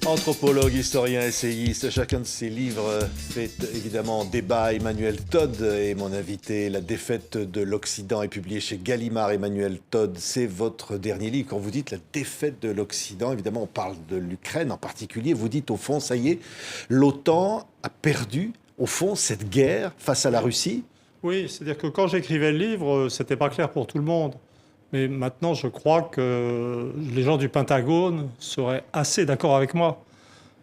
Anthropologue, historien, essayiste, chacun de ses livres fait évidemment débat. Emmanuel Todd est mon invité. La défaite de l'Occident est publié chez Gallimard. Emmanuel Todd, c'est votre dernier livre. Quand vous dites la défaite de l'Occident, évidemment, on parle de l'Ukraine en particulier. Vous dites au fond, ça y est, l'OTAN a perdu, au fond, cette guerre face à la Russie. Oui, c'est-à-dire que quand j'écrivais le livre, c'était pas clair pour tout le monde. Mais maintenant, je crois que les gens du Pentagone seraient assez d'accord avec moi.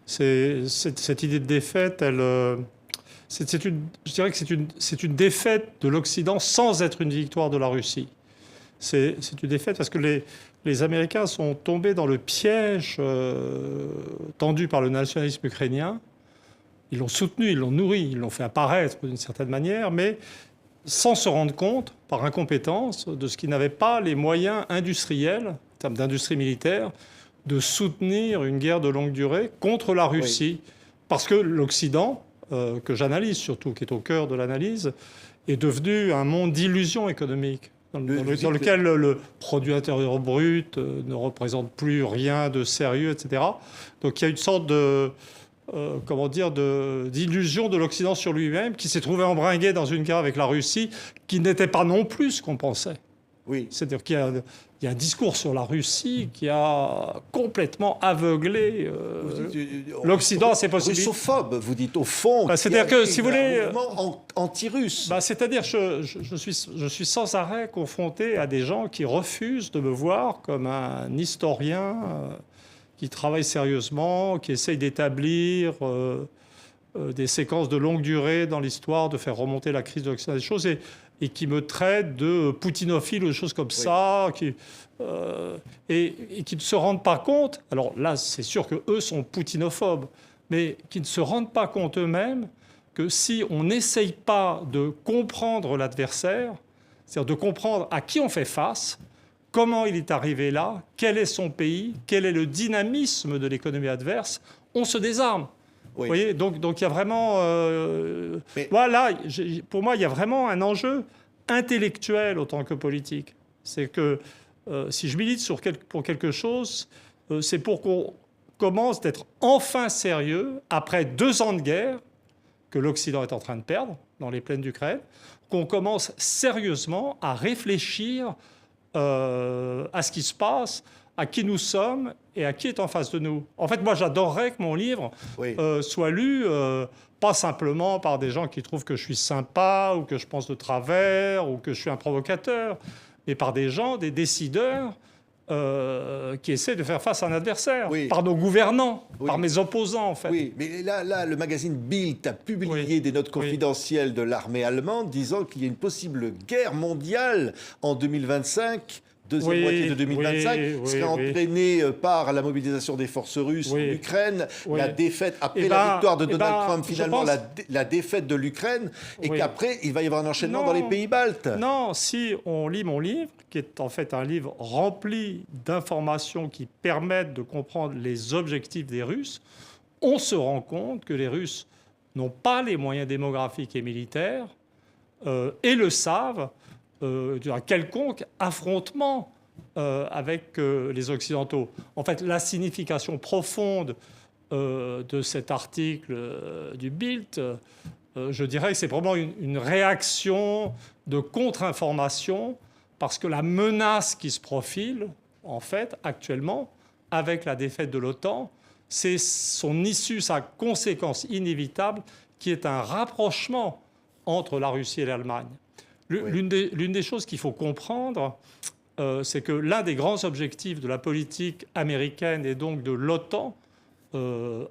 Cette idée de défaite, je dirais que c'est une défaite de l'Occident sans être une victoire de la Russie. C'est une défaite parce que les Américains sont tombés dans le piège tendu par le nationalisme ukrainien. Ils l'ont soutenu, ils l'ont nourri, ils l'ont fait apparaître d'une certaine manière, mais sans se rendre compte, par incompétence, de ce qu'ils n'avaient pas les moyens industriels, en termes d'industrie militaire, de soutenir une guerre de longue durée contre la Russie. Oui. Parce que l'Occident, que j'analyse surtout, qui est au cœur de l'analyse, est devenu un monde d'illusions économiques, dans lequel le produit intérieur brut ne représente plus rien de sérieux, etc. Donc il y a une sorte d'illusion de l'Occident sur lui-même, qui s'est trouvé embringué dans une guerre avec la Russie, qui n'était pas non plus ce qu'on pensait. Oui. C'est-à-dire qu'il y a un discours sur la Russie qui a complètement aveuglé l'Occident à ses possibilités. Russophobe, vous dites, au fond. C'est-à-dire que, si vous voulez... Un mouvement anti-russe. C'est-à-dire je suis sans arrêt confronté à des gens qui refusent de me voir comme un historien... qui travaille sérieusement, qui essaye d'établir des séquences de longue durée dans l'histoire, de faire remonter la crise de l'Occident des choses, et qui me traite de poutinophile ou des choses comme ça, et qui ne se rendent pas compte, alors là c'est sûr qu'eux sont poutinophobes, mais qui ne se rendent pas compte eux-mêmes que si on n'essaye pas de comprendre l'adversaire, c'est-à-dire de comprendre à qui on fait face, comment il est arrivé là, quel est son pays, quel est le dynamisme de l'économie adverse, on se désarme. Oui. Vous voyez, donc il y a vraiment... Voilà, pour moi, il y a vraiment un enjeu intellectuel autant que politique. C'est que si je milite pour quelque chose, c'est pour qu'on commence d'être enfin sérieux, après 2 ans de guerre, que l'Occident est en train de perdre dans les plaines d'Ukraine, qu'on commence sérieusement à réfléchir à ce qui se passe, à qui nous sommes et à qui est en face de nous. En fait, moi, j'adorerais que mon livre soit lu, pas simplement par des gens qui trouvent que je suis sympa ou que je pense de travers ou que je suis un provocateur, mais par des gens, des décideurs qui essaient de faire face à un adversaire, par nos gouvernants, par mes opposants, en fait. Oui, mais là le magazine Bild a publié des notes confidentielles de l'armée allemande disant qu'il y a une possible guerre mondiale en 2025, deuxième moitié de 2025, serait entraînée par la mobilisation des forces russes en Ukraine, la défaite, après la victoire de Donald Trump, finalement, la défaite de l'Ukraine, et qu'après, il va y avoir un enchaînement dans les pays baltes. Non, si on lit mon livre, qui est en fait un livre rempli d'informations qui permettent de comprendre les objectifs des Russes, on se rend compte que les Russes n'ont pas les moyens démographiques et militaires et le savent d'un quelconque affrontement avec les Occidentaux. En fait, la signification profonde de cet article du Bild, je dirais que c'est probablement une réaction de contre-information, parce que la menace qui se profile, en fait, actuellement, avec la défaite de l'OTAN, c'est son issue, sa conséquence inévitable, qui est un rapprochement entre la Russie et l'Allemagne. L'une des choses qu'il faut comprendre, c'est que l'un des grands objectifs de la politique américaine et donc de l'OTAN,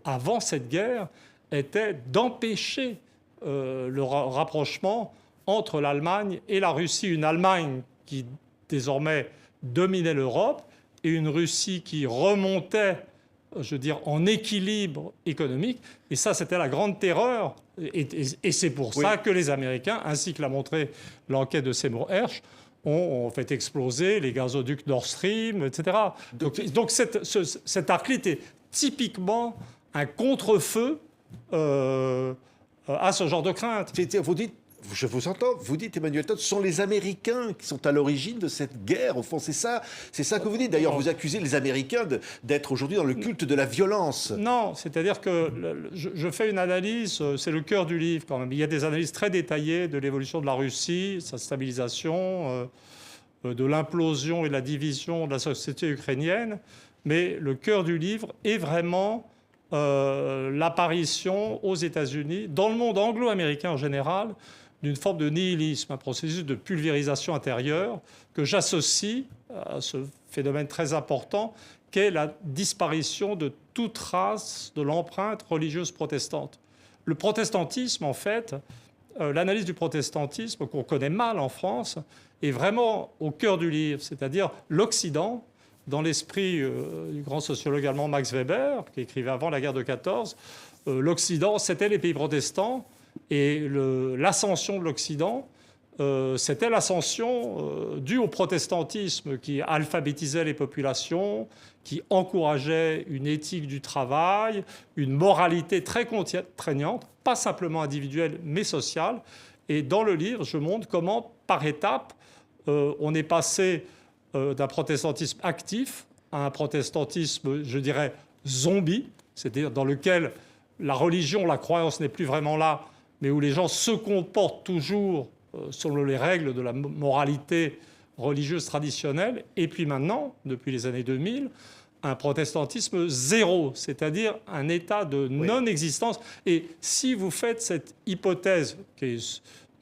avant cette guerre, était d'empêcher le rapprochement entre l'Allemagne et la Russie. Une Allemagne qui désormais dominait l'Europe et une Russie qui remontait, je veux dire, en équilibre économique. Et ça, c'était la grande terreur. Et c'est pour ça que les Américains, ainsi que l'a montré l'enquête de Seymour Hersh, ont fait exploser les gazoducs Nord Stream, etc. Donc cet article était typiquement un contre-feu à ce genre de crainte. Vous dites, je vous entends, vous dites, Emmanuel Todd, ce sont les Américains qui sont à l'origine de cette guerre. Au fond, c'est ça que vous dites. D'ailleurs, vous accusez les Américains d'être aujourd'hui dans le culte de la violence. Non, c'est-à-dire que je fais une analyse, c'est le cœur du livre quand même. Il y a des analyses très détaillées de l'évolution de la Russie, sa stabilisation, de l'implosion et de la division de la société ukrainienne. Mais le cœur du livre est vraiment l'apparition aux États-Unis, dans le monde anglo-américain en général, d'une forme de nihilisme, un processus de pulvérisation intérieure que j'associe à ce phénomène très important qu'est la disparition de toute trace de l'empreinte religieuse protestante. Le protestantisme, en fait, l'analyse du protestantisme qu'on connaît mal en France est vraiment au cœur du livre, c'est-à-dire l'Occident, dans l'esprit du grand sociologue allemand Max Weber, qui écrivait avant la guerre de 14, l'Occident, c'était les pays protestants, et l'ascension de l'Occident, c'était l'ascension due au protestantisme qui alphabétisait les populations, qui encourageait une éthique du travail, une moralité très contraignante, pas simplement individuelle, mais sociale. Et dans le livre, je montre comment, par étapes, on est passé d'un protestantisme actif à un protestantisme, je dirais, zombie, c'est-à-dire dans lequel la religion, la croyance n'est plus vraiment là, mais où les gens se comportent toujours selon les règles de la moralité religieuse traditionnelle. Et puis maintenant, depuis les années 2000, un protestantisme zéro, c'est-à-dire un état de non-existence. Et si vous faites cette hypothèse qui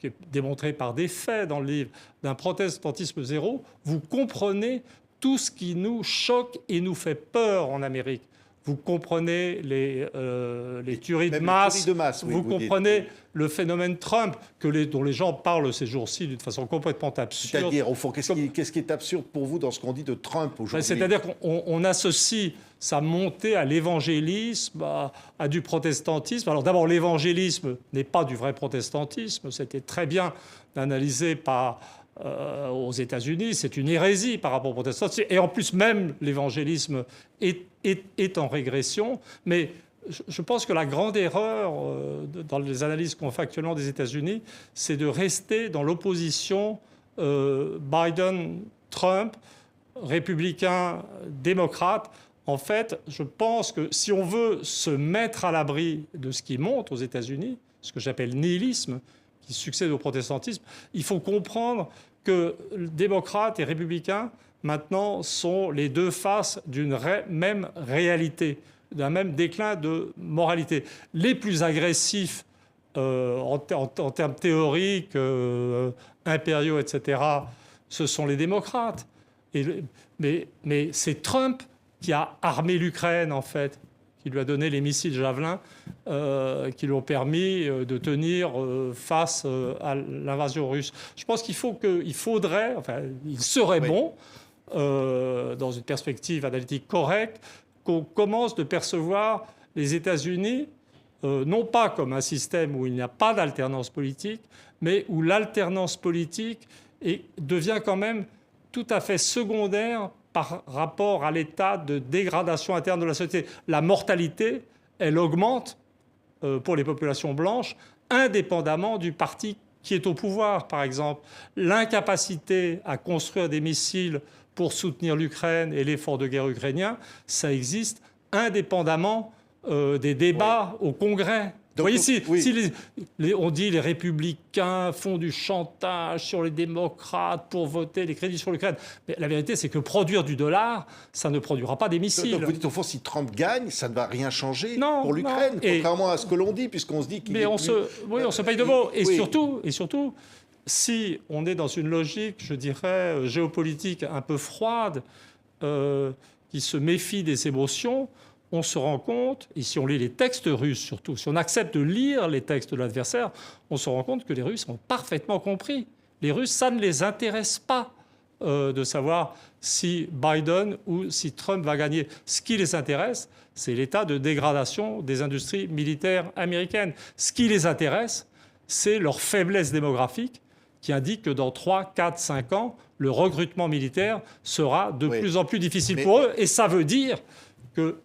est démontrée par des faits dans le livre, d'un protestantisme zéro, vous comprenez tout ce qui nous choque et nous fait peur en Amérique. Vous comprenez les tueries de masse, vous comprenez le phénomène Trump, dont les gens parlent ces jours-ci d'une façon complètement absurde. C'est-à-dire, au fond, qu'est-ce qui est absurde pour vous dans ce qu'on dit de Trump aujourd'hui? C'est-à-dire qu'on associe sa montée à l'évangélisme, à du protestantisme. Alors d'abord, l'évangélisme n'est pas du vrai protestantisme, c'était très bien analysé aux États-Unis, c'est une hérésie par rapport au protestantisme. Et en plus, même l'évangélisme est en régression. Mais je pense que la grande erreur dans les analyses qu'on fait actuellement des États-Unis, c'est de rester dans l'opposition Biden-Trump, républicain-démocrate. En fait, je pense que si on veut se mettre à l'abri de ce qui monte aux États-Unis, ce que j'appelle nihilisme, qui succède au protestantisme, il faut comprendre que démocrates et républicains, maintenant, sont les deux faces d'une même réalité, d'un même déclin de moralité. Les plus agressifs en termes théoriques, impériaux, etc., ce sont les démocrates. Mais c'est Trump qui a armé l'Ukraine, en fait, qui lui a donné les missiles Javelin, qui lui ont permis de tenir face à l'invasion russe. Je pense il serait bon, dans une perspective analytique correcte, qu'on commence de percevoir les États-Unis, non pas comme un système où il n'y a pas d'alternance politique, mais où l'alternance politique devient quand même tout à fait secondaire par rapport à l'état de dégradation interne de la société. La mortalité, elle augmente pour les populations blanches, indépendamment du parti qui est au pouvoir, par exemple. L'incapacité à construire des missiles pour soutenir l'Ukraine et l'effort de guerre ukrainien, ça existe indépendamment des débats au Congrès. Donc, vous voyez, si on dit les républicains font du chantage sur les démocrates pour voter les crédits sur l'Ukraine, mais la vérité, c'est que produire du dollar, ça ne produira pas des missiles. Donc vous dites, au fond, si Trump gagne, ça ne va rien changer pour l'Ukraine, contrairement à ce que l'on dit, puisqu'on se dit qu'il on se paye de mots. Et surtout, si on est dans une logique, je dirais, géopolitique un peu froide, qui se méfie des émotions, on se rend compte, et si on lit les textes russes surtout, si on accepte de lire les textes de l'adversaire, on se rend compte que les Russes ont parfaitement compris. Les Russes, ça ne les intéresse pas de savoir si Biden ou si Trump va gagner. Ce qui les intéresse, c'est l'état de dégradation des industries militaires américaines. Ce qui les intéresse, c'est leur faiblesse démographique qui indique que dans 3, 4, 5 ans, le recrutement militaire sera de plus en plus difficile pour eux. Et ça veut dire que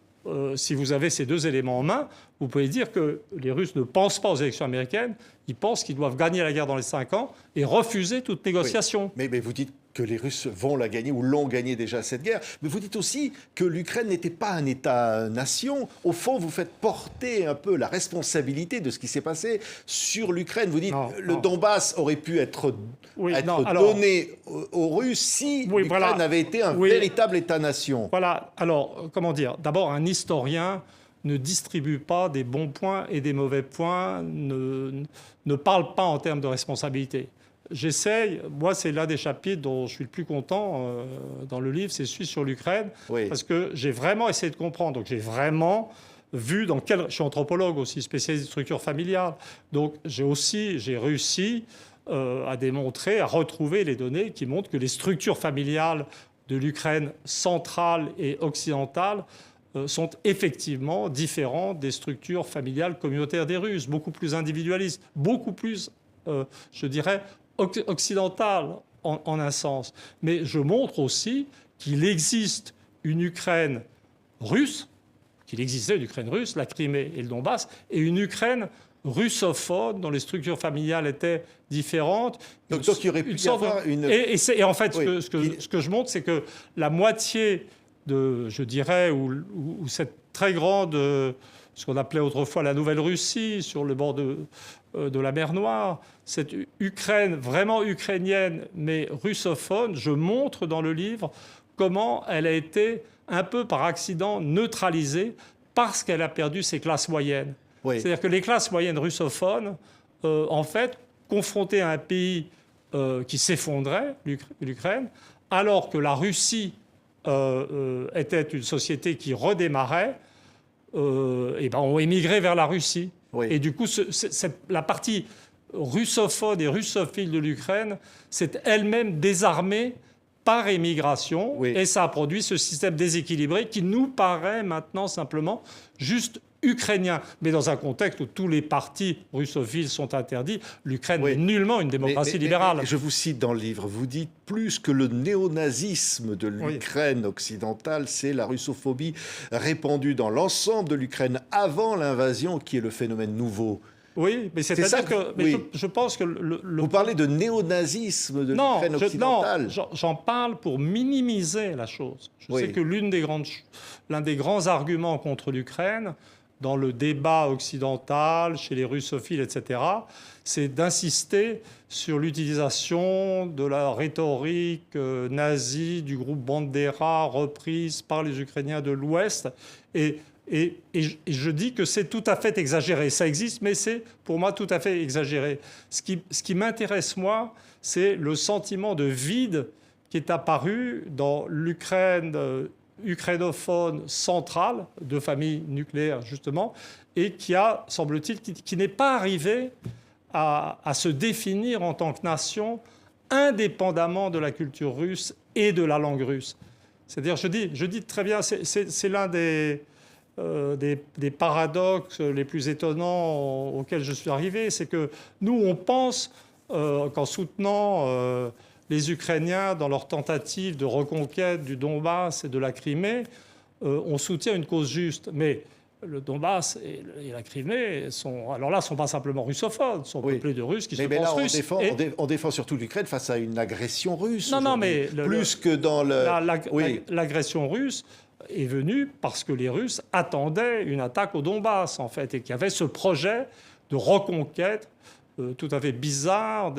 si vous avez ces deux éléments en main, vous pouvez dire que les Russes ne pensent pas aux élections américaines, ils pensent qu'ils doivent gagner la guerre dans les 5 ans et refuser toute négociation. Oui. Mais vous dites que les Russes vont la gagner ou l'ont gagné déjà cette guerre, mais vous dites aussi que l'Ukraine n'était pas un État-nation. Au fond, vous faites porter un peu la responsabilité de ce qui s'est passé sur l'Ukraine. Vous dites que Donbass aurait pu être donné aux Russes si l'Ukraine avait été un véritable État-nation. Voilà. Alors, comment dire ? D'abord, un historien ne distribue pas des bons points et des mauvais points, ne parle pas en termes de responsabilité. J'essaye, moi c'est l'un des chapitres dont je suis le plus content dans le livre, c'est celui sur l'Ukraine, parce que j'ai vraiment essayé de comprendre. Donc j'ai vraiment vu dans quel... Je suis anthropologue aussi, spécialiste de structure familiale. Donc j'ai réussi à démontrer, à retrouver les données qui montrent que les structures familiales de l'Ukraine centrale et occidentale sont effectivement différentes des structures familiales communautaires des Russes, beaucoup plus individualistes, beaucoup plus, je dirais, occidentale en un sens. Mais je montre aussi qu'il existe une Ukraine russe, qu'il existait une Ukraine russe, la Crimée et le Donbass, et une Ukraine russophone dont les structures familiales étaient différentes. Donc il y aurait pu y avoir une... Et en fait, ce que je montre, c'est que la moitié de, je dirais, ou cette très grande, ce qu'on appelait autrefois la Nouvelle-Russie, sur le bord de la mer Noire, cette Ukraine vraiment ukrainienne, mais russophone, je montre dans le livre comment elle a été un peu par accident neutralisée parce qu'elle a perdu ses classes moyennes. C'est-à-dire que les classes moyennes russophones, en fait, confrontées à un pays qui s'effondrait, l'Ukraine, alors que la Russie était une société qui redémarrait, ont émigré vers la Russie. Et du coup, la partie russophone et russophile de l'Ukraine s'est elle-même désarmée par émigration. Et ça a produit ce système déséquilibré qui nous paraît maintenant simplement juste ukrainien. Mais dans un contexte où tous les partis russophiles sont interdits, l'Ukraine n'est nullement une démocratie libérale. Je vous cite dans le livre, vous dites plus que le néonazisme de l'Ukraine occidentale, c'est la russophobie répandue dans l'ensemble de l'Ukraine avant l'invasion qui est le phénomène nouveau. Oui, mais c'est-à-dire que je pense que... Vous parlez de néonazisme de l'Ukraine occidentale. Non, j'en parle pour minimiser la chose. Je sais que l'un des grands arguments contre l'Ukraine, dans le débat occidental, chez les russophiles, etc., c'est d'insister sur l'utilisation de la rhétorique nazie du groupe Bandera reprise par les Ukrainiens de l'Ouest. Et je dis que c'est tout à fait exagéré. Ça existe, mais c'est pour moi tout à fait exagéré. Ce qui m'intéresse, moi, c'est le sentiment de vide qui est apparu dans l'Ukraine ukrainophone centrale, de famille nucléaire justement, et qui a, semble-t-il, qui n'est pas arrivé à se définir en tant que nation indépendamment de la culture russe et de la langue russe. C'est-à-dire, je dis très bien, c'est l'un des paradoxes les plus étonnants auxquels je suis arrivé, c'est que nous, on pense qu'en soutenant les Ukrainiens dans leur tentative de reconquête du Donbass et de la Crimée, on soutient une cause juste. Mais le Donbass et la Crimée sont pas simplement russophones, sont peuplés de Russes qui se pensent russes. On défend surtout l'Ukraine face à une agression russe. Non, mais plus que dans l'agression russe est venue parce que les Russes attendaient une attaque au Donbass, en fait, et qu'il y avait ce projet de reconquête tout à fait bizarre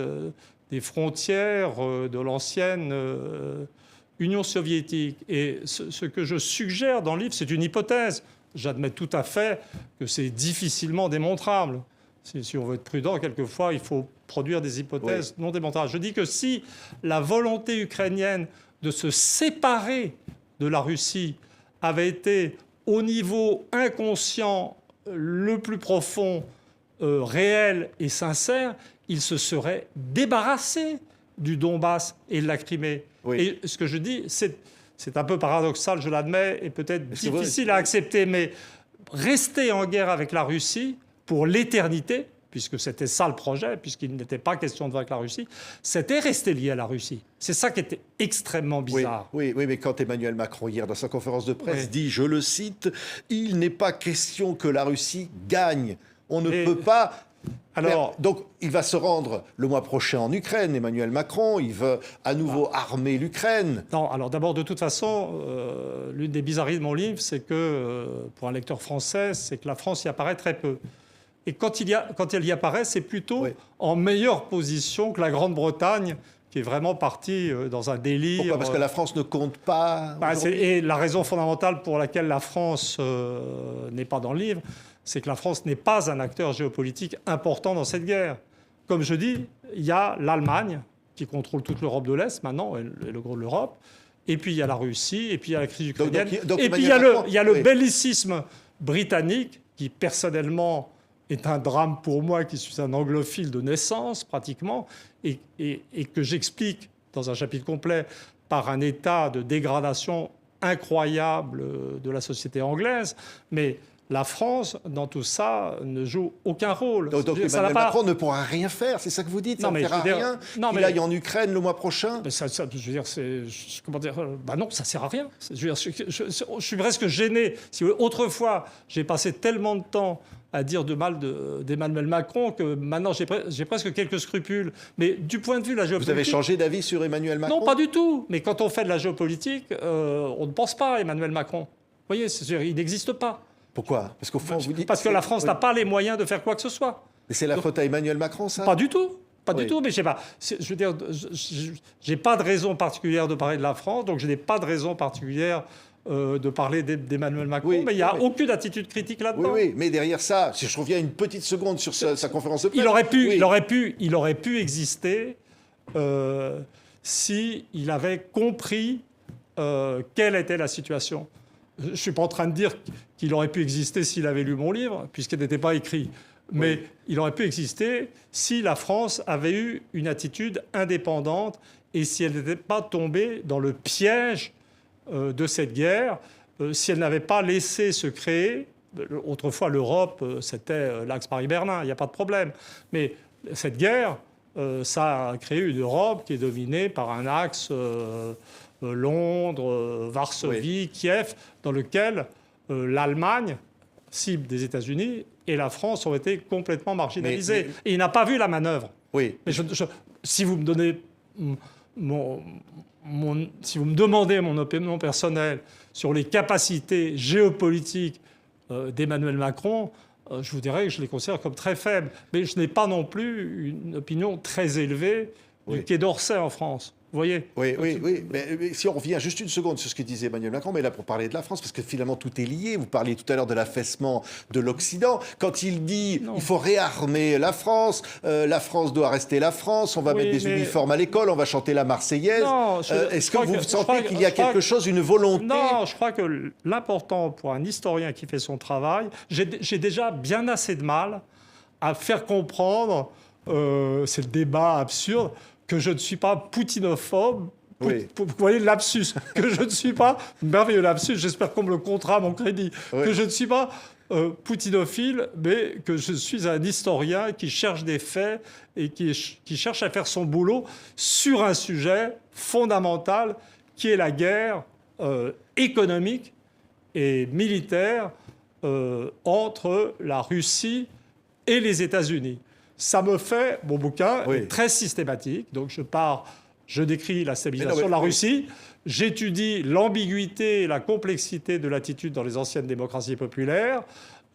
des frontières de l'ancienne Union soviétique. Et ce que je suggère dans le livre, c'est une hypothèse. J'admets tout à fait que c'est difficilement démontrable. Si on veut être prudent, quelquefois, il faut produire des hypothèses non démontrables. Je dis que si la volonté ukrainienne de se séparer de la Russie avait été au niveau inconscient le plus profond, réel et sincère, il se serait débarrassé du Donbass et de la Crimée. Et ce que je dis, c'est un peu paradoxal, je l'admets, et peut-être difficile à accepter, mais rester en guerre avec la Russie pour l'éternité, puisque c'était ça le projet, puisqu'il n'était pas question de vaincre la Russie, c'était rester lié à la Russie. C'est ça qui était extrêmement bizarre. Oui, mais quand Emmanuel Macron, hier, dans sa conférence de presse, dit, je le cite, « Il n'est pas question que la Russie gagne. On ne peut pas... » Alors, donc, il va se rendre le mois prochain en Ukraine, Emmanuel Macron. Il veut à nouveau armer l'Ukraine. Non, alors d'abord, de toute façon, l'une des bizarreries de mon livre, c'est que, pour un lecteur français, c'est que la France y apparaît très peu. Et quand elle y apparaît, c'est plutôt en meilleure position que la Grande-Bretagne, qui est vraiment partie dans un délire. Pourquoi ? Parce que la France ne compte pas. Et la raison fondamentale pour laquelle la France n'est pas dans le livre, c'est que la France n'est pas un acteur géopolitique important dans cette guerre. Comme je dis, il y a l'Allemagne, qui contrôle toute l'Europe de l'Est maintenant, et le gros de l'Europe, et puis il y a la Russie, et puis il y a la crise ukrainienne, et puis il y a le bellicisme britannique, qui personnellement est un drame pour moi, qui suis un anglophile de naissance pratiquement, et que j'explique dans un chapitre complet par un état de dégradation incroyable de la société anglaise. Mais la France, dans tout ça, ne joue aucun rôle. Donc Emmanuel Macron ne pourra rien faire, c'est ça que vous dites? Ça ne sert à rien qu'il aille en Ukraine le mois prochain? Je veux dire, comment dire, non, ça ne sert à rien. Je suis presque gêné. Si vous voulez, autrefois, j'ai passé tellement de temps à dire de mal d'Emmanuel Macron que maintenant j'ai presque quelques scrupules. Mais du point de vue de la géopolitique... Vous avez changé d'avis sur Emmanuel Macron? Non, pas du tout. Mais quand on fait de la géopolitique, on ne pense pas à Emmanuel Macron. Vous voyez, il n'existe pas. Pourquoi? Parce qu'au fond, vous dites... Parce que la France n'a pas les moyens de faire quoi que ce soit. Mais c'est la faute à Emmanuel Macron, ça? Pas du tout. Pas du tout, mais je sais pas. Je veux dire, j'ai pas de raison particulière de parler de la France, donc je n'ai pas de raison particulière de parler d'Emmanuel Macron, mais il n'y a aucune attitude critique là-dedans. Oui, mais derrière ça, si je reviens une petite seconde sur sa conférence de presse... Il aurait pu exister s'il avait compris quelle était la situation. Je ne suis pas en train de dire qu'il aurait pu exister s'il avait lu mon livre, puisqu'il n'était pas écrit. Mais il aurait pu exister si la France avait eu une attitude indépendante et si elle n'était pas tombée dans le piège de cette guerre, si elle n'avait pas laissé se créer... Autrefois, l'Europe, c'était l'axe Paris-Berlin, il n'y a pas de problème. Mais cette guerre, ça a créé une Europe qui est dominée par un axe... Londres, Varsovie, Kiev, dans lequel l'Allemagne, cible des États-Unis, et la France ont été complètement marginalisées. Et il n'a pas vu la manœuvre. Oui. Mais si vous me donnez si vous me demandez mon opinion personnelle sur les capacités géopolitiques d'Emmanuel Macron, je vous dirais que je les considère comme très faibles. Mais je n'ai pas non plus une opinion très élevée du Quai d'Orsay en France. Vous voyez? Oui. Mais si on revient juste une seconde sur ce que disait Emmanuel Macron, mais là pour parler de la France, parce que finalement tout est lié. Vous parliez tout à l'heure de l'affaissement de l'Occident. Quand il dit il faut réarmer la France doit rester la France, on va mettre des uniformes à l'école, on va chanter la Marseillaise. Est-ce que vous sentez qu'il y a quelque chose, une volonté? Non, je crois que l'important pour un historien qui fait son travail, j'ai déjà bien assez de mal à faire comprendre, c'est le débat absurde, que je ne suis pas poutinophobe. Vous voyez le lapsus. Que je ne suis pas... Merveilleux lapsus, j'espère qu'on me le comptera à mon crédit. Que je ne suis pas poutinophile, mais que je suis un historien qui cherche des faits et qui cherche à faire son boulot sur un sujet fondamental qui est la guerre économique et militaire entre la Russie et les États-Unis. Ça me fait, mon bouquin est très systématique, donc je décris la stabilisation de la Russie, j'étudie l'ambiguïté et la complexité de l'attitude dans les anciennes démocraties populaires,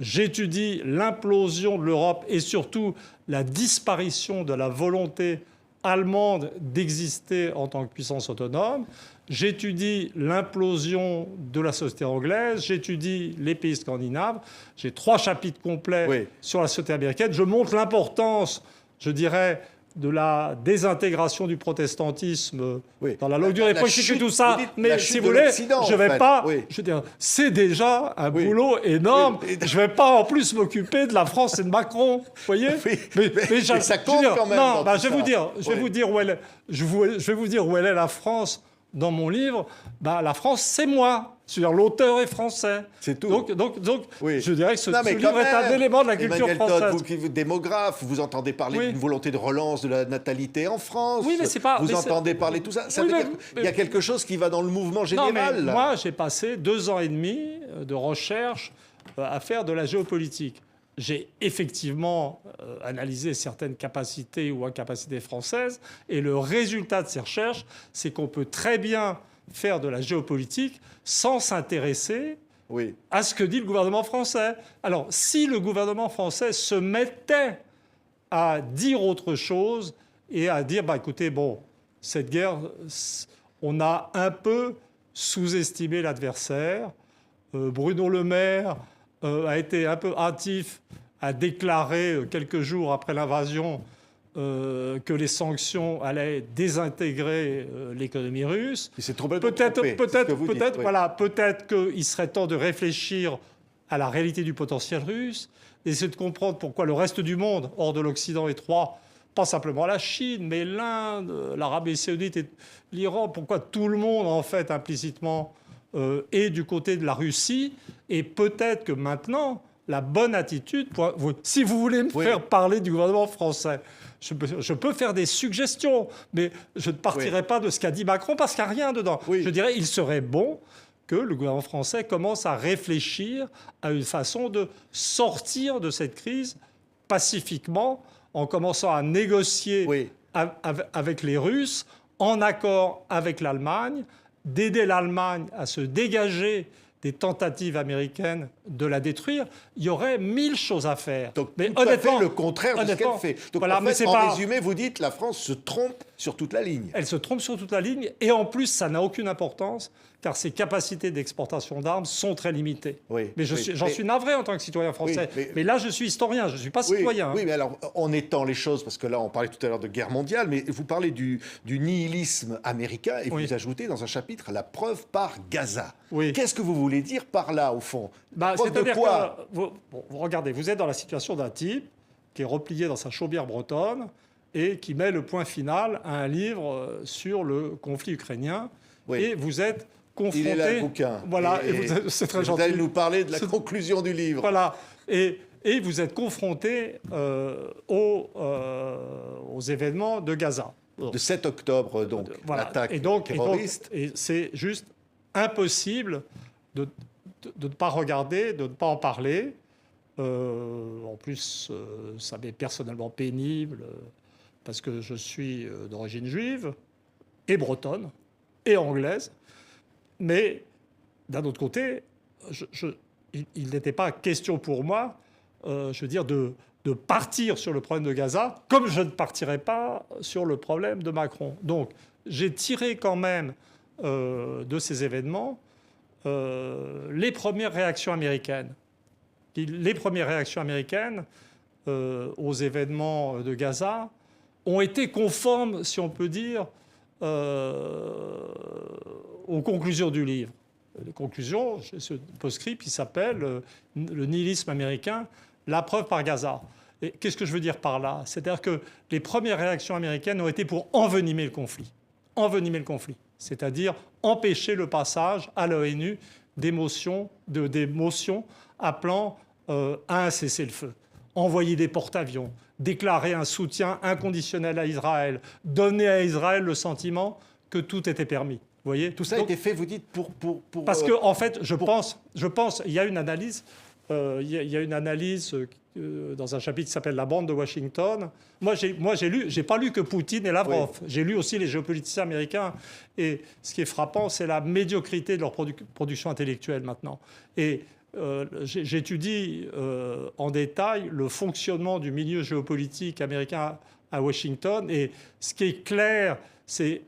j'étudie l'implosion de l'Europe et surtout la disparition de la volonté allemande d'exister en tant que puissance autonome, j'étudie l'implosion de la société anglaise, j'étudie les pays scandinaves. J'ai 3 chapitres complets sur la société américaine. Je montre l'importance, je dirais, de la désintégration du protestantisme dans la longue durée politique et tout ça. Mais si vous voulez, je ne vais pas... Je veux dire, c'est déjà un boulot énorme. Je ne vais pas en plus m'occuper de la France et de Macron. Vous voyez? Mais ça compte quand même. Non, je vais vous dire où elle est. Je vais vous dire où elle est la France dans mon livre, la France, c'est moi. C'est-à-dire l'auteur est français. C'est tout. Donc oui. Je dirais que ce livre est un élément de la culture française. Vous qui êtes démographe, vous entendez parler d'une volonté de relance de la natalité en France. Oui, mais c'est pas... Vous entendez parler de tout ça. Ça veut dire qu'il y a quelque chose qui va dans le mouvement général. Non, mais moi, j'ai passé 2 ans et demi de recherche à faire de la géopolitique. J'ai effectivement analysé certaines capacités ou incapacités françaises, et le résultat de ces recherches, c'est qu'on peut très bien faire de la géopolitique sans s'intéresser à ce que dit le gouvernement français. Alors, si le gouvernement français se mettait à dire autre chose et à dire, écoutez, cette guerre, on a un peu sous-estimé l'adversaire. Bruno Le Maire a été un peu hâtif à déclarer quelques jours après l'invasion que les sanctions allaient désintégrer l'économie russe. Peut-être qu'il serait temps de réfléchir à la réalité du potentiel russe, d'essayer de comprendre pourquoi le reste du monde, hors de l'Occident étroit, pas simplement la Chine, mais l'Inde, l'Arabie saoudite et l'Iran, pourquoi tout le monde, en fait, implicitement, est du côté de la Russie. Et peut-être que maintenant, la bonne attitude, si vous voulez me faire parler du gouvernement français, je peux faire des suggestions, mais je ne partirai pas de ce qu'a dit Macron parce qu'il n'y a rien dedans. Je dirais qu'il serait bon que le gouvernement français commence à réfléchir à une façon de sortir de cette crise pacifiquement, en commençant à négocier avec les Russes, en accord avec l'Allemagne, d'aider l'Allemagne à se dégager des tentatives américaines de la détruire. Il y aurait 1000 choses à faire. Donc, mais tout à fait le contraire de ce qu'elle fait. Donc, en résumé, vous dites la France se trompe sur toute la ligne. Elle se trompe sur toute la ligne, et en plus, ça n'a aucune importance, car ses capacités d'exportation d'armes sont très limitées. Mais j'en suis navré en tant que citoyen français. Mais là, je suis historien, je ne suis pas citoyen. Oui, mais alors, en étant les choses, parce que là, on parlait tout à l'heure de guerre mondiale, mais vous parlez du nihilisme américain, et vous ajoutez dans un chapitre la preuve par Gaza. Qu'est-ce que vous voulez dire par là, au fond? C'est-à-dire que, vous regardez, vous êtes dans la situation d'un type qui est replié dans sa chaumière bretonne et qui met le point final à un livre sur le conflit ukrainien. Et vous êtes confronté... Il est là, le bouquin. C'est très gentil. Vous allez nous parler de la conclusion du livre. Voilà. Et vous êtes confronté aux événements de Gaza. De 7 octobre, donc, l'attaque terroriste. Et c'est juste impossible de ne pas regarder, de ne pas en parler. En plus, ça m'est personnellement pénible, parce que je suis d'origine juive, et bretonne, et anglaise. Mais, d'un autre côté, il n'était pas question pour moi, de partir sur le problème de Gaza, comme je ne partirais pas sur le problème de Macron. Donc, j'ai tiré quand même de ces événements les premières réactions américaines. Les premières réactions américaines aux événements de Gaza ont été conformes, si on peut dire, aux conclusions du livre. Les conclusions, ce post-script, il s'appelle le nihilisme américain, la preuve par Gaza. Et qu'est-ce que je veux dire par là? C'est-à-dire que les premières réactions américaines ont été pour envenimer le conflit. Envenimer le conflit. C'est-à-dire empêcher le passage à l'ONU des motions appelant à un cessez-le-feu. Envoyer des porte-avions, déclarer un soutien inconditionnel à Israël, donner à Israël le sentiment que tout était permis. Vous voyez? Tout ça a été fait, vous dites, pour... Parce que, en fait, je pense, il y a une analyse, dans un chapitre qui s'appelle « La bande de Washington ». Moi, j'ai pas lu que Poutine et Lavrov. J'ai lu aussi les géopoliticiens américains. Et ce qui est frappant, c'est la médiocrité de leur production intellectuelle maintenant. Et j'étudie en détail le fonctionnement du milieu géopolitique américain à Washington. Et ce qui est clair, c'est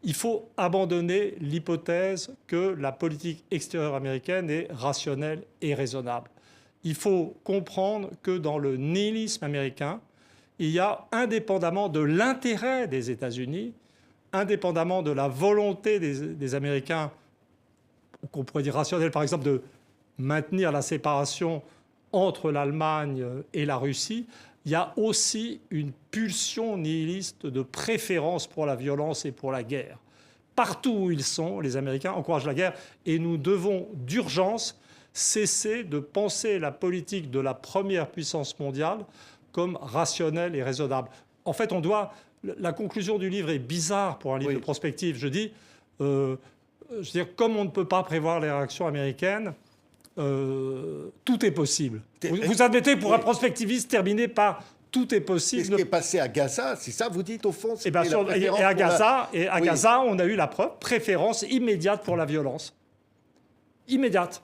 qu'il faut abandonner l'hypothèse que la politique extérieure américaine est rationnelle et raisonnable. Il faut comprendre que dans le nihilisme américain, il y a, indépendamment de l'intérêt des États-Unis, indépendamment de la volonté des Américains, qu'on pourrait dire rationnelle, par exemple, de maintenir la séparation entre l'Allemagne et la Russie, il y a aussi une pulsion nihiliste de préférence pour la violence et pour la guerre. partout où ils sont, les Américains encouragent la guerre et nous devons d'urgence cesser de penser la politique de la première puissance mondiale comme rationnelle et raisonnable. En fait, la conclusion du livre est bizarre pour un livre de prospective. Je veux dire, comme on ne peut pas prévoir les réactions américaines, tout est possible. Vous admettez, pour un prospectiviste, terminé par tout est possible. Et ce qui est passé à Gaza, c'est ça, vous dites, au fond, et à Gaza, on a eu la preuve, préférence immédiate pour la violence. Immédiate.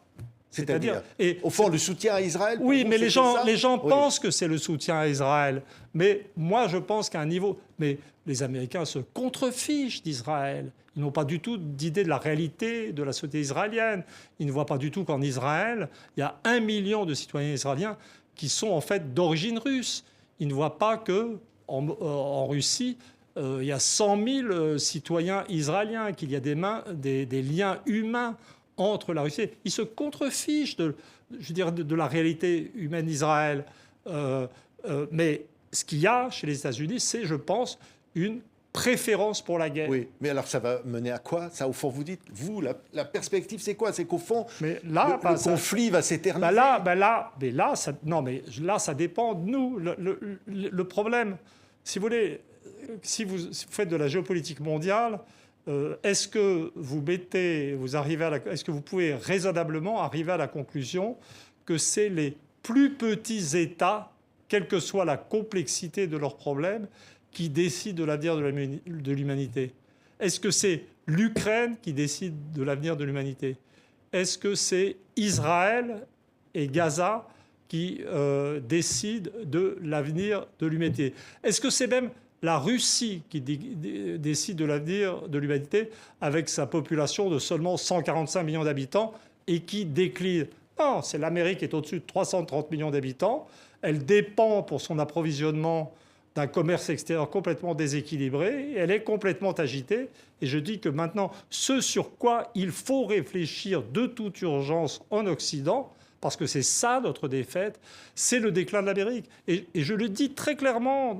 C'est-à-dire, au fond, le soutien à Israël. Oui, mais les gens pensent que c'est le soutien à Israël. Mais moi, je pense qu'à un niveau... Mais les Américains se contrefichent d'Israël. Ils n'ont pas du tout d'idée de la réalité de la société israélienne. Ils ne voient pas du tout qu'en Israël, il y a 1 million de citoyens israéliens qui sont en fait d'origine russe. Ils ne voient pas qu'en Russie, il y a 100 000 citoyens israéliens, qu'il y a des liens humains entre la Russie. Ils se contrefichent de la réalité humaine d'Israël. Mais ce qu'il y a chez les États-Unis, c'est, je pense, une préférence pour la guerre. Oui, mais alors ça va mener à quoi? Ça, au fond, vous dites, la perspective, c'est quoi? C'est qu'au fond, le conflit va s'éterniser. Là, ça dépend de nous. Le problème, si vous voulez, si vous faites de la géopolitique mondiale, est-ce que est-ce que vous pouvez raisonnablement arriver à la conclusion que c'est les plus petits États, quelle que soit la complexité de leurs problèmes, qui décide de l'avenir de l'humanité? Est-ce que c'est l'Ukraine qui décide de l'avenir de l'humanité? Est-ce que c'est Israël et Gaza qui décident de l'avenir de l'humanité? Est-ce que c'est même la Russie qui décide de l'avenir de l'humanité avec sa population de seulement 145 millions d'habitants et qui décline? Non, c'est l'Amérique qui est au-dessus de 330 millions d'habitants. Elle dépend pour son approvisionnement d'un commerce extérieur complètement déséquilibré, elle est complètement agitée. Et je dis que maintenant, ce sur quoi il faut réfléchir de toute urgence en Occident, parce que c'est ça notre défaite, c'est le déclin de l'Amérique. Et je le dis très clairement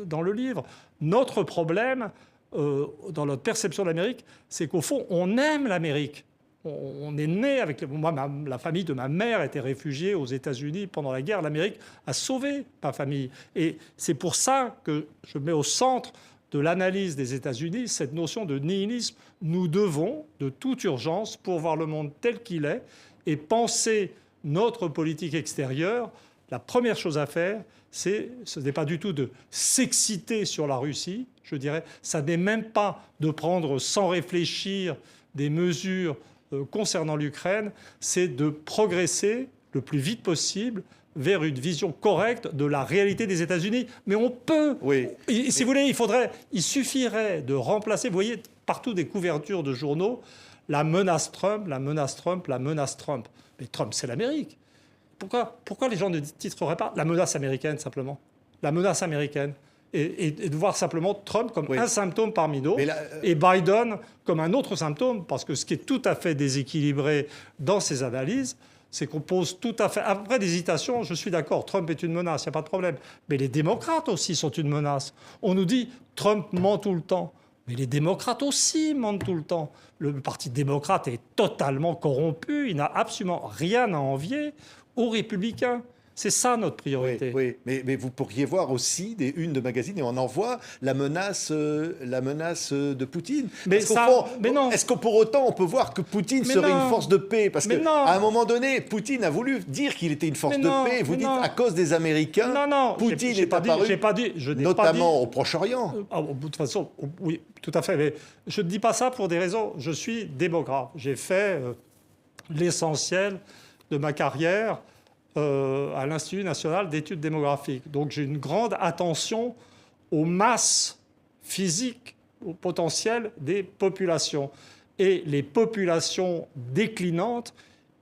dans le livre, notre problème, dans notre perception de l'Amérique, c'est qu'au fond, on aime l'Amérique. On est né avec... Moi, la famille de ma mère était réfugiée aux États-Unis pendant la guerre. L'Amérique a sauvé ma famille. Et c'est pour ça que je mets au centre de l'analyse des États-Unis cette notion de nihilisme. Nous devons, de toute urgence, pour voir le monde tel qu'il est et penser notre politique extérieure, la première chose à faire, ce n'est pas du tout de s'exciter sur la Russie, je dirais. Ça n'est même pas de prendre sans réfléchir des mesures concernant l'Ukraine, c'est de progresser le plus vite possible vers une vision correcte de la réalité des États-Unis. Mais on peut... Oui. Si vous voulez, il suffirait de remplacer, vous voyez, partout des couvertures de journaux, la menace Trump, la menace Trump, la menace Trump. Mais Trump, c'est l'Amérique. Pourquoi les gens ne titreraient pas la menace américaine, simplement? La menace américaine. Et de voir simplement Trump comme un symptôme parmi d'autres, et Biden comme un autre symptôme, parce que ce qui est tout à fait déséquilibré dans ces analyses, c'est qu'on pose tout à fait... Après d'hésitation, je suis d'accord, Trump est une menace, il n'y a pas de problème. Mais les démocrates aussi sont une menace. On nous dit Trump ment tout le temps. Mais les démocrates aussi mentent tout le temps. Le Parti démocrate est totalement corrompu, il n'a absolument rien à envier aux républicains. C'est ça notre priorité. Oui, mais vous pourriez voir aussi des unes de magazines, et on en voit, la menace de Poutine. Est-ce que pour autant on peut voir que Poutine serait une force de paix? Parce qu'à un moment donné, Poutine a voulu dire qu'il était une force de paix. Vous dites à cause des Américains, Poutine est apparu, notamment au Proche-Orient. De toute façon, oui, tout à fait. Mais je ne dis pas ça pour des raisons. Je suis démographe. J'ai fait l'essentiel de ma carrière à l'Institut national d'études démographiques. Donc j'ai une grande attention aux masses physiques, au potentiel des populations. Et les populations déclinantes,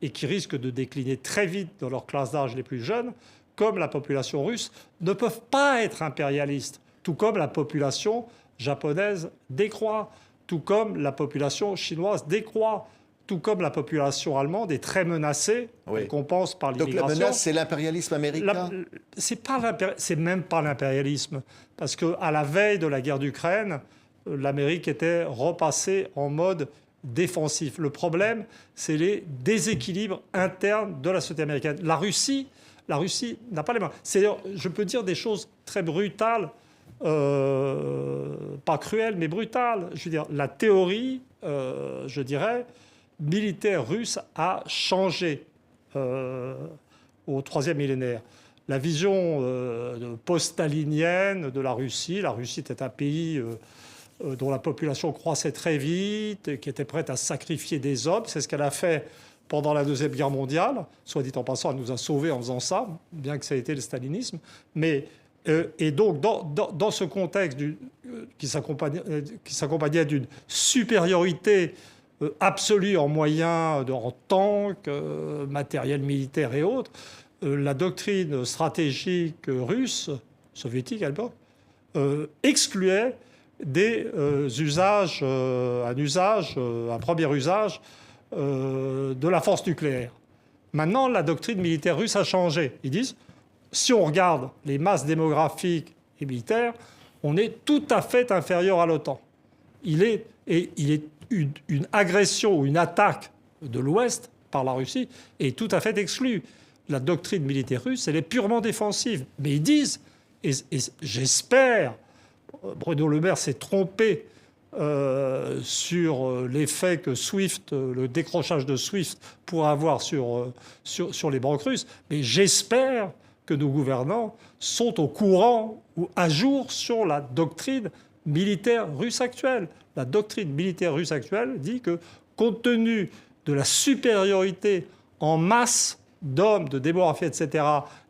et qui risquent de décliner très vite dans leurs classes d'âge les plus jeunes, comme la population russe, ne peuvent pas être impérialistes, tout comme la population japonaise décroît, tout comme la population chinoise décroît, tout comme la population allemande est très menacée, qu'on pense par l'immigration. Donc la menace, c'est l'impérialisme américain? C'est même pas l'impérialisme. Parce qu'à la veille de la guerre d'Ukraine, l'Amérique était repassée en mode défensif. Le problème, c'est les déséquilibres internes de la société américaine. La Russie n'a pas les mains. Je peux dire des choses très brutales, pas cruelles, mais brutales. Je veux dire, la théorie, je dirais, militaire russe a changé au troisième millénaire. La vision post-stalinienne de la Russie était un pays dont la population croissait très vite, qui était prête à sacrifier des hommes. C'est ce qu'elle a fait pendant la Deuxième Guerre mondiale. Soit dit en passant, elle nous a sauvés en faisant ça, bien que ça ait été le stalinisme. Et donc, dans ce contexte qui s'accompagnait d'une supériorité absolue en moyens, en tanks, matériel militaire et autres, la doctrine stratégique russe, soviétique à l'époque, excluait des usages, un premier usage de la force nucléaire. Maintenant, la doctrine militaire russe a changé. Ils disent, si on regarde les masses démographiques et militaires, on est tout à fait inférieur à l'OTAN. Il est une agression ou une attaque de l'Ouest par la Russie est tout à fait exclue. La doctrine militaire russe, elle est purement défensive. Mais ils disent, et j'espère, Bruno Le Maire s'est trompé sur l'effet que SWIFT, le décrochage de SWIFT pourrait avoir sur les banques russes, mais j'espère que nos gouvernants sont au courant ou à jour sur la doctrine militaire russe actuelle. La doctrine militaire russe actuelle dit que, compte tenu de la supériorité en masse d'hommes, de démographie, etc.,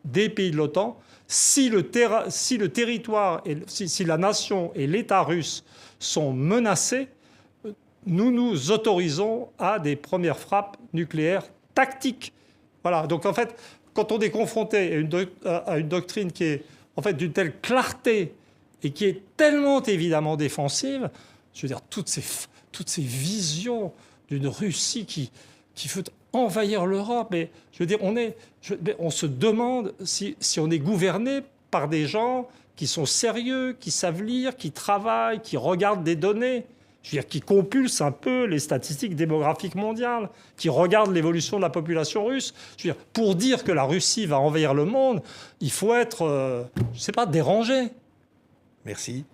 des pays de l'OTAN, si le territoire, si la nation et l'État russe sont menacés, nous nous autorisons à des premières frappes nucléaires tactiques. Voilà. Donc en fait, quand on est confronté à une doctrine qui est en fait d'une telle clarté et qui est tellement évidemment défensive, je veux dire, toutes ces visions d'une Russie qui veut envahir l'Europe, mais je veux dire, on se demande si on est gouverné par des gens qui sont sérieux, qui savent lire, qui travaillent, qui regardent des données, je veux dire, qui compulsent un peu les statistiques démographiques mondiales, qui regardent l'évolution de la population russe. Je veux dire, pour dire que la Russie va envahir le monde, il faut être, je ne sais pas, dérangé. Merci.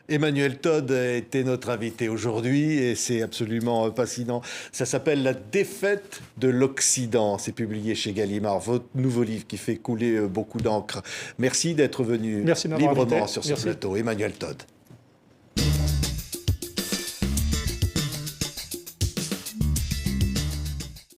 Emmanuel Todd a été notre invité aujourd'hui et c'est absolument fascinant. Ça s'appelle « La défaite de l'Occident ». C'est publié chez Gallimard, votre nouveau livre qui fait couler beaucoup d'encre. Merci d'être venu librement sur ce plateau. Emmanuel Todd.